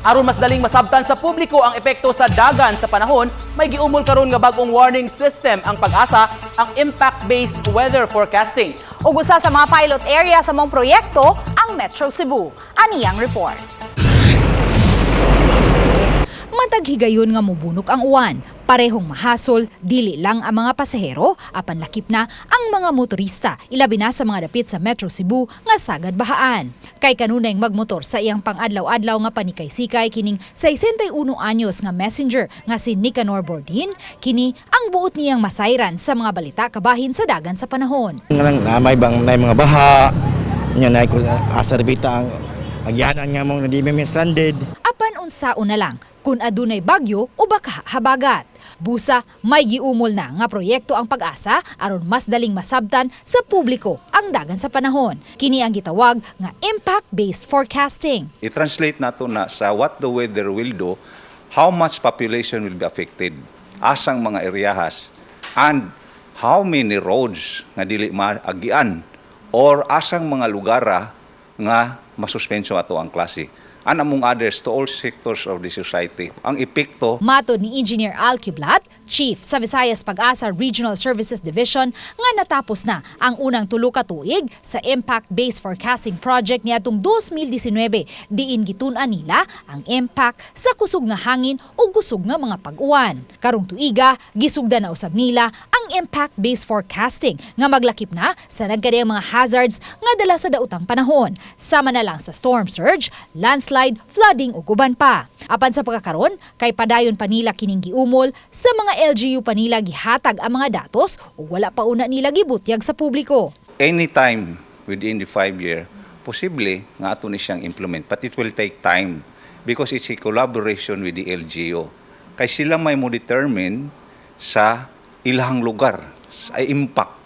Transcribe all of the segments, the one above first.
Aron mas daling masabtan sa publiko ang epekto sa dagan sa panahon, may giumol karon nga bagong warning system ang Pag-asa, ang impact-based weather forecasting. Ug usa sa mga pilot area sa mong proyekto, ang Metro Cebu. Aniyang report. Matag higayon nga mubunok ang uwan. Parehong mahasol, dili lang ang mga pasahero, apan lakip na ang mga motorista, ilabi na sa mga dapit sa Metro Cebu nga sagad bahaan. Kay kanunay magmotor sa iyang pang-adlaw-adlaw nga panikay-sikay kining 61 anyos nga messenger nga si Nicanor Bordin, kini ang buot niyang masayran sa mga balita kabahin sa dagan sa panahon. May mga baha, nya na ko asarbita ang agyanan nga mong nadi may stranded. Apan unsaon na lang kung adunay bagyo o baka habagat. Busa, may giumol na nga proyekto ang Pag-asa aron mas daling masabtan sa publiko ang dagan sa panahon. Kini ang gitawag nga impact-based forecasting. I-translate nato na sa what the weather will do, how much population will be affected, asang mga eryahas, and how many roads nga dili maagian or asang mga lugara nga masuspensyo ato ang klase. And among others to all sectors of the society. Ang epekto Matod ni Engineer Al Kiblat, Chief sa Visayas Pag-asa Regional Services Division, nga natapos na ang unang tulo ka tuig sa impact-based forecasting project niadtong 2019 diin gitun-an nila ang impact sa kusog nga hangin o kusog nga mga pag-uwan. Karong tuiga, gisugdan na usab nila ang impact-based forecasting nga maglakip na sa nagkadayang mga hazards nga dala sa daotang panahon, sama na lang sa storm surge, landslide, flooding ug uban pa. Apan sa pagkakaron, kay padayon pa nila kining giumol sa mga LGU pa nila gihatag ang mga datos o wala pa una nila gibutyag sa publiko. anytime within the 5 year, posible nga ato ni siyang implement. But it will take time because it's a collaboration with the LGU. Kay sila may mo determine sa ilahang lugar, sa impact.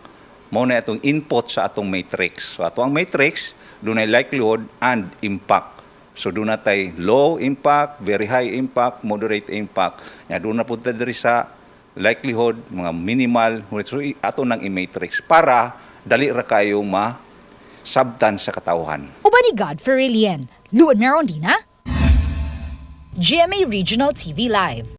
Mao na atong input sa atong matrix. So ato ang matrix, doon ay likelihood and impact. So doon na tayo low impact, very high impact, moderate impact. Doon na punta diri sa likelihood, mga minimal. So ato nang i-matrix para dali ra kayo ma-sabtan sa katawhan. Uban ni Godfrey Lien, Luan Merondina, GMA Regional TV Live.